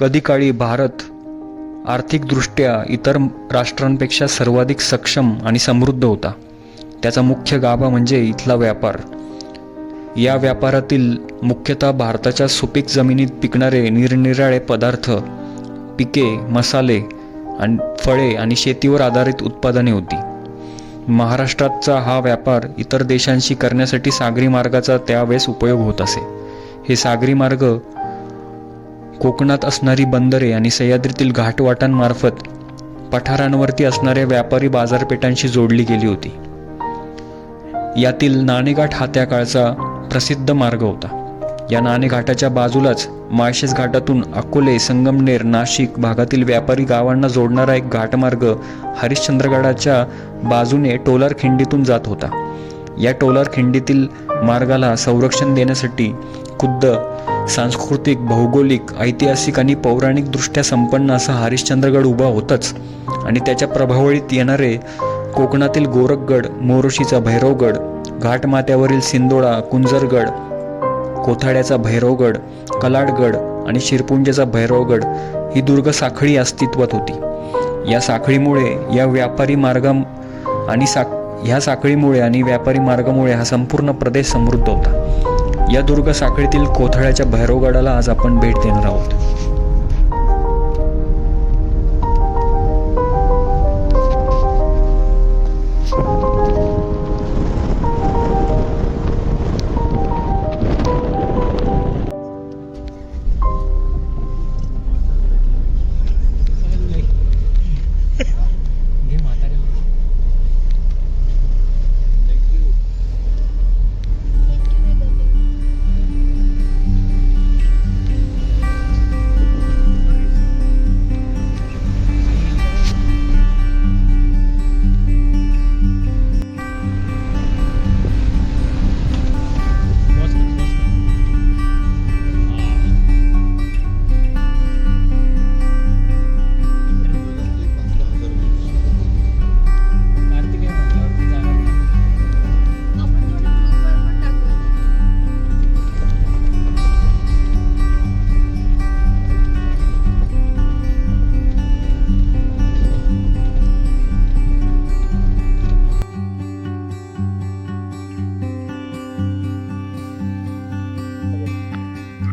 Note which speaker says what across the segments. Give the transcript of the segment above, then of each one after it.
Speaker 1: कधी काळी भारत आर्थिकदृष्ट्या इतर राष्ट्रांपेक्षा सर्वाधिक सक्षम आणि समृद्ध होता. त्याचा मुख्य गाभा म्हणजे इथला व्यापार. या व्यापारातील मुख्यतः भारताच्या सुपीक जमिनीत पिकणारे निरनिराळे पदार्थ, पिके, मसाले आणि फळे आणि शेतीवर आधारित उत्पादने होती. महाराष्ट्राचा हा व्यापार इतर देशांशी करण्यासाठी सागरी मार्गाचा त्यावेळेस उपयोग होत असे. हे सागरी मार्ग कोकणात असणारी बंदरे आणि सह्याद्रीतील घाटवाटांमार्फत पठारांवरती असणाऱ्या व्यापारी बाजारपेठांशी जोडली गेली होती. यातील नाणेघाट हा त्या काळचा प्रसिद्ध मार्ग होता. या नाणेघाटाच्या बाजूलाच माळशेज घाटातून अकोले, संगमनेर, नाशिक भागातील व्यापारी गावांना जोडणारा एक घाटमार्ग हरिश्चंद्रगडाच्या बाजूने टोलार खिंडीतून जात होता. या टोलार खिंडीतील मार्गाला संरक्षण देण्यासाठी खुद्द सांस्कृतिक, भौगोलिक, ऐतिहासिक आणि पौराणिक दृष्ट्या संपन्न असा हरिश्चंद्रगड उभा होताच, आणि त्याच्या प्रभावळीत येणारे कोकणातील गोरखगड, मोरोशीचा भैरवगड, घाटमाथ्यावरील सिंदोळा, कुंजरगड, कोथाड्याचा भैरवगड, कलाडगड आणि शिरपुंजेचा भैरवगड ही दुर्ग साखळी अस्तित्वात होती. या साखळीमुळे आणि व्यापारी मार्गामुळे हा संपूर्ण प्रदेश समृद्ध होता. या दुर्ग साखळीतील कोथळ्याच्या भैरवगडाला आज आपण भेट देणार आहोत.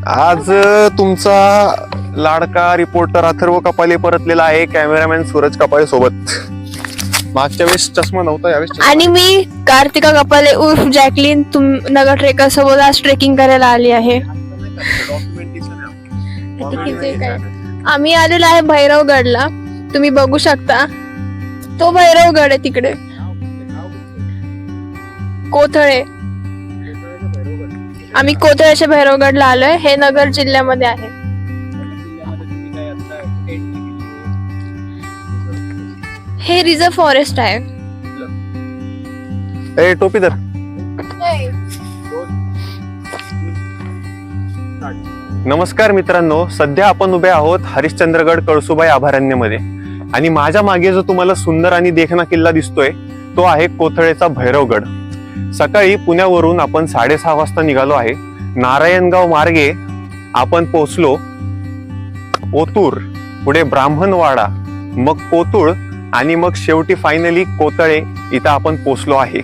Speaker 2: आज तुमचा लाडका रिपोर्टर अथर्व कपाले परतलेला आहे कॅमेरामॅन सूरज कपाले सोबत. मागच्या वेळेस चष्मा नव्हता, यावेळेस
Speaker 3: आणि मी कार्तिका कपाले उर्फ जॅकलिन नगर ट्रेकर सोबत आज ट्रेकिंग करायला आली आहे. आम्ही आलेलो आहे भैरवगडला. तुम्ही बघू शकता तो भैरवगड आहे तिकडे, कोथळे. आम्ही कोथळ्याच्या भैरवगडला आलोय. हे नगर जिल्ह्यामध्ये आहे. हे रिझर्व फॉरेस्ट आहे.
Speaker 2: ए टोपी धर. नमस्कार मित्रांनो, सध्या आपण उभे आहोत हरिश्चंद्रगड कळसुबाई अभयारण्यामध्ये, आणि माझ्या मागे जो तुम्हाला सुंदर आणि देखणा किल्ला दिसतोय तो आहे कोथळेचा भैरवगड. सकाळी पुण्यावरून आपण 6:30 वाजता निघालो आहे. नारायणगाव मार्गे आपण पोहोचलो ओतूर, पुढे ब्राह्मणवाडा, मग कोतुळ आणि मग शेवटी फायनली कोथळे इथं आपण पोहोचलो आहे.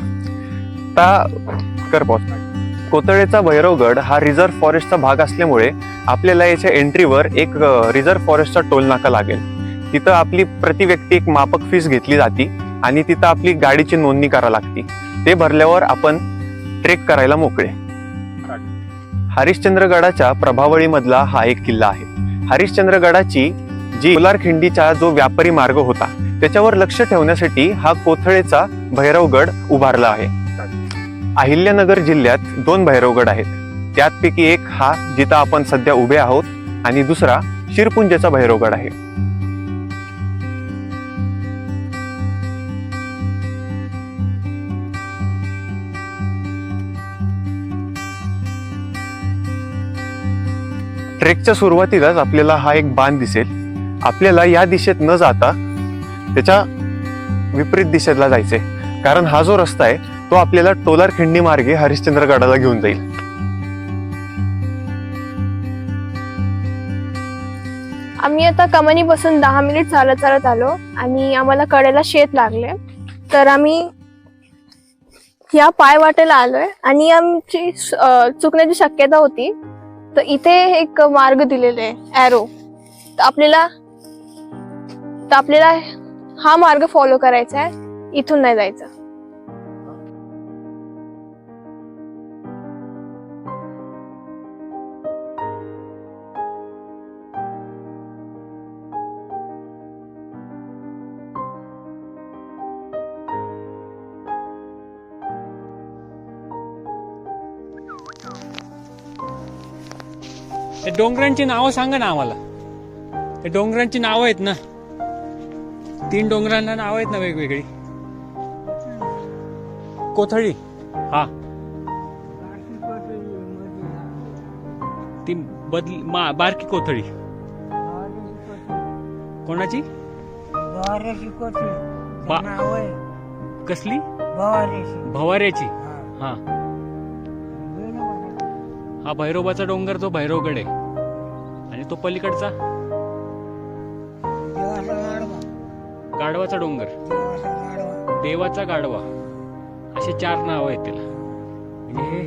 Speaker 2: कोथळेचा भैरवगड हा रिझर्व्ह फॉरेस्टचा भाग असल्यामुळे आपल्याला याच्या एंट्रीवर एक रिझर्व्ह फॉरेस्टचा टोल नाका लागेल. तिथं आपली प्रति व्यक्ती एक माफक फीस घेतली जाते आणि तिथं आपली गाडीची नोंदणी करावी लागते. ते भरल्यावर आपण ट्रेक करायला मोकळे. हरिश्चंद्रगडाच्या प्रभावळीमधला हा एक किल्ला आहे. हरिश्चंद्रगडाची जी टोलार खिंडीचा जो व्यापारी मार्ग होता त्याच्यावर लक्ष ठेवण्यासाठी हा कोथळेचा भैरवगड उभारला आहे. अहिल्यानगर जिल्ह्यात 2 भैरवगड आहेत. त्यापैकी एक हा जिथं आपण सध्या उभे आहोत आणि दुसरा शिरपुंजेचा भैरवगड आहे. ट्रेकच्या सुरुवातीलाच आपल्याला हा एक बांध दिसेल. आपल्याला या दिशेत न जाता त्याच्या विपरीत दिशेला जायचंय, कारण हा जो रस्ता आहे तो आपल्याला टोलार खिंडी मार्गे हरिश्चंद्रगडाला घेऊन जाईल.
Speaker 3: आम्ही आता कमानीपासून 10 मिनिट चालत चालत आलो आणि आम्हाला कडेला शेत लागले, तर आम्ही या पाय वाटेला आलोय आणि आमची चुकण्याची शक्यता होती. तर इथे एक मार्ग दिलेले आहे ॲरो, तर आपल्याला हा मार्ग फॉलो करायचा आहे, इथून नाही जायचं.
Speaker 1: त्या डोंगरांची नावं सांगा ना आम्हाला. त्या डोंगरांची नावं आहेत ना, 3 डोंगरांना नावं आहेत ना वेगवेगळी. कोथळी, हा ती बारकी कोथळी. कोणाची? कसली? भवाऱ्याची. हा हा भैरोबाचा डोंगर, तो भैरवगड आहे. आणि तो पलीकडचा गाढवाचा डोंगर, देवाचा गाढवा. असे 4 नाव आहेत त्याला. म्हणजे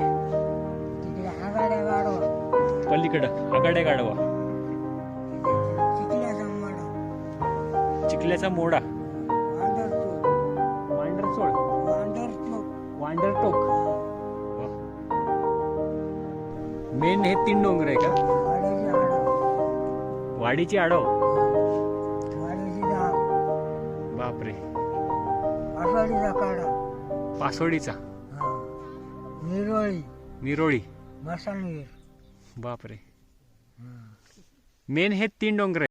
Speaker 1: पलीकडं आगाड्या गाढवा, चिखल्याचा मोडा, वांडरटोक. मेन हे 3 डोंगर आहे का? वाडीची आडव. बापरे. पासोडीचा, निरोळी. बापरे. मेन हे 3 डोंगर आहे.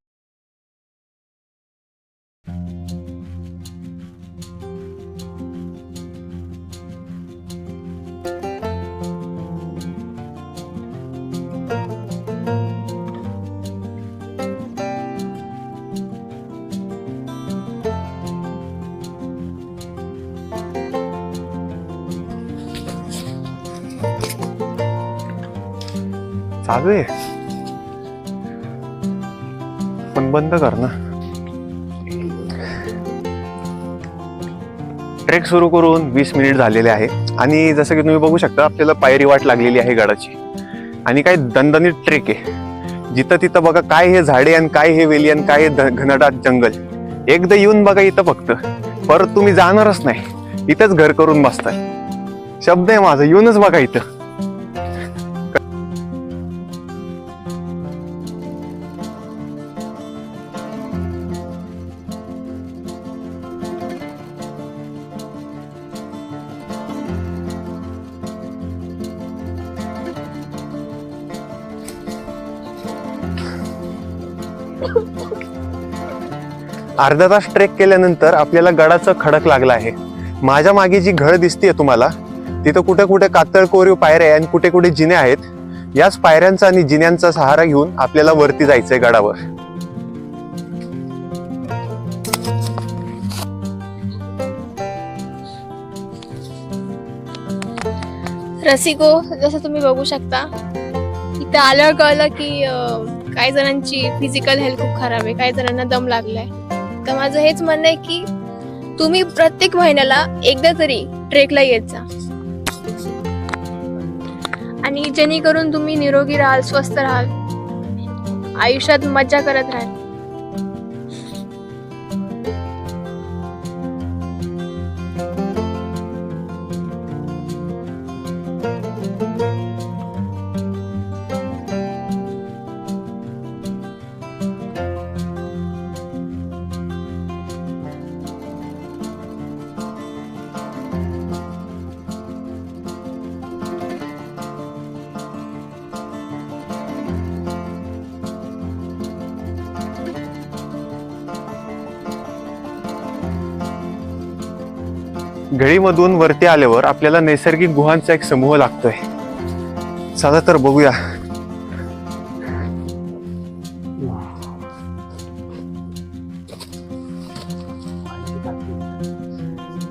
Speaker 2: चालू आहे पण बंद कर ना. ट्रेक सुरू करून 20 मिनिट झालेले आहे आणि जसं की तुम्ही बघू शकता आपल्याला पायरी वाट लागलेली आहे गडाची. आणि काय दणदणीत ट्रेक आहे. जिथं तिथं बघा काय हे झाडे आणि काय हे वेली आणि काय हे घनदाट जंगल. एकदा येऊन बघा इथं फक्त, परत तुम्ही जाणारच नाही. इथंच घर करून बसताय. शब्द आहे माझा, येऊनच बघा इथं. अर्धा तास ट्रेक केल्यानंतर आपल्याला गडाचा खडक लागला आहे. माझ्या मागे जी घळ दिसतेय तुम्हाला, तिथं कुठे कुठे कातळ कोरीव पायऱ्या आणि कुठे कुठे जिने आहेत. याच पायऱ्यांचा आणि जिन्यांचा सहारा घेऊन आपल्याला वरती जायचंय गडावर.
Speaker 3: रसिको, जसं तुम्ही बघू शकता इथं आल्यावर कळलं की काही जणांची फिजिकल हेल्थ खूप खराब आहे, काही जणांना दम लागलाय. तर माझं हेच म्हणणं आहे की तुम्ही प्रत्येक महिन्याला एकदा तरी ट्रेकला येत जा, आणि जेणेकरून तुम्ही निरोगी राहाल, स्वस्थ राहाल, आयुष्यात मजा करत राहाल.
Speaker 2: घळीमधून वरती आल्यावर आपल्याला नैसर्गिक गुहांचा एक समूह लागतोय. चला तर बघूया.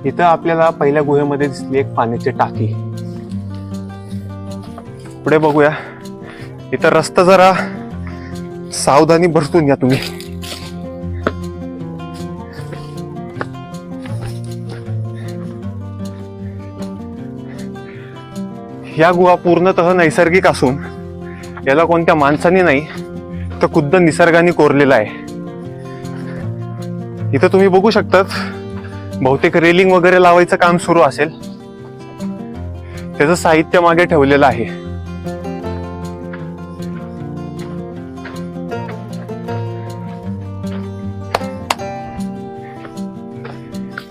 Speaker 2: इथं आपल्याला पहिल्या गुहेमध्ये दिसली एक पाण्याची टाकी. पुढे बघूया. इथं रस्ता जरा सावधानी बरतून या तुम्ही. या गुहा पूर्णतः नैसर्गिक असून याला कोणत्या माणसाने नाही तर खुद्द निसर्गाने कोरलेला आहे. इथं तुम्ही बघू शकतात, बहुतेक रेलिंग वगैरे लावायचं काम सुरू असेल. त्याचं साहित्य मागे ठेवलेलं आहे.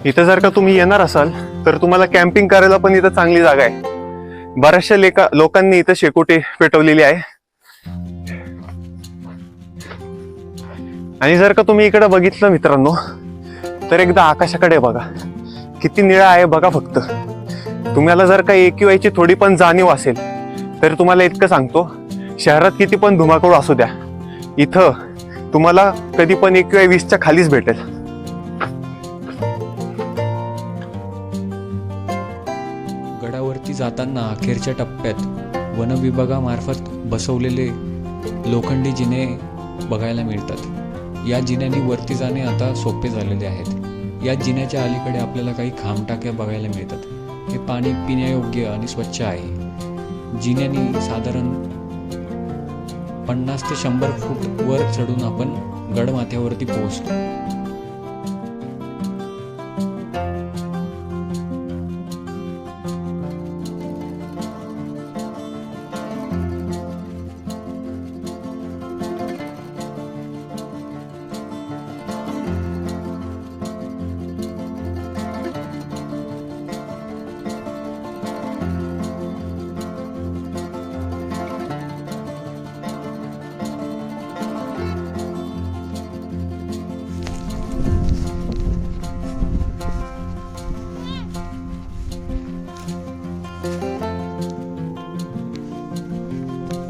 Speaker 2: इथं जर का तुम्ही येणार असाल तर तुम्हाला कॅम्पिंग करायला पण इथं चांगली जागा आहे. बऱ्याचशा लोकांनी इथं शेकोटी पेटवलेली आहे. आणि जर का तुम्ही इकडे बघितलं मित्रांनो तर एकदा आकाशाकडे बघा, किती निळा आहे बघा फक्त. तुम्हाला जर का AQI ची थोडी पण जाणीव असेल तर तुम्हाला इतकं सांगतो, शहरात किती पण धुमाकूळ असू द्या, इथं तुम्हाला कधी पण AQI 20च्या खालीच भेटेल.
Speaker 1: गडावरती जाताना अखेरच्या टप्प्यात वन विभागामार्फत बसवलेले लोखंडी जिने बघायला मिळतात. या जिन्यांनी वरती जाणे आता सोपे झालेले आहेत. या जिन्याच्या अलीकडे आपल्याला काही खांबटाक्या बघायला मिळतात. हे पाणी पिण्यायोग्य आणि स्वच्छ आहे. जिन्यांनी साधारण 50 ते 100 फूट वर चढून आपण गडमाथ्यावरती पोहोचतो.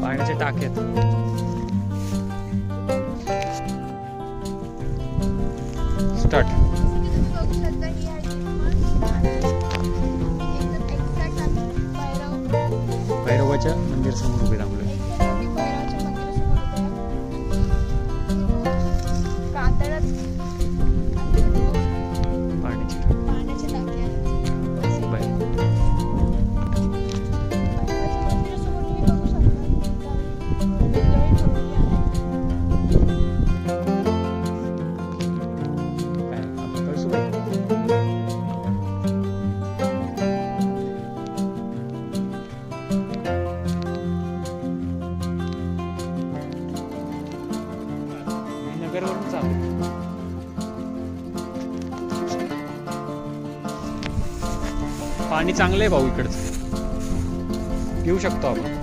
Speaker 1: पाण्याचे टाक्यात स्टार्ट. भैरवाच्या मंदिर समोर उभे राहिलो. नगरवरून चालू. पाणी चांगलं आहे भाऊ इकडचं, पिऊ शकतो आपण.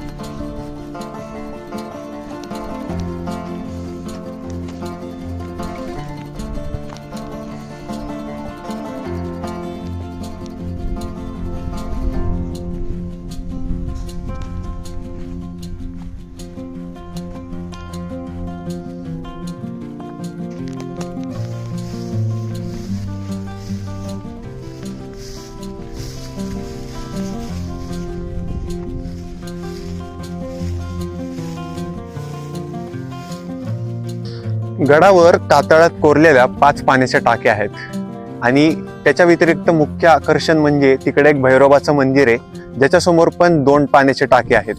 Speaker 2: गडावर कातळात कोरलेल्या 5 पाण्याच्या टाक्या आहेत. आणि त्याच्या व्यतिरिक्त मुख्य आकर्षण म्हणजे तिकडे एक भैरोबाचं मंदिर आहे, ज्याच्यासमोर पण 2 पाण्याचे टाके आहेत.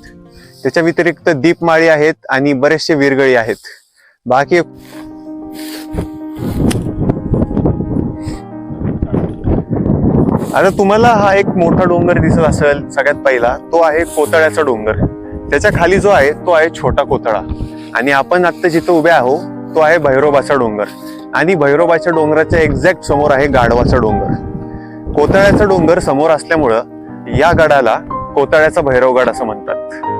Speaker 2: त्याच्या व्यतिरिक्त दीपमाळी आहेत आणि बरेचसे विरगळी आहेत. बाकी आता तुम्हाला हा एक मोठा डोंगर दिसत असेल, सगळ्यात पहिला तो आहे कोतळ्याचा डोंगर. त्याच्या खाली जो आहे तो आहे छोटा कोतळा. आणि आपण आता जिथं उभे आहोत तो आहे भैरोबाचा डोंगर. आणि भैरोबाच्या डोंगराच्या एक्झॅक्ट समोर आहे गाढवाचा डोंगर. कोतळ्याचा डोंगर समोर असल्यामुळं या गडाला कोतळ्याचा भैरवगड असं म्हणतात.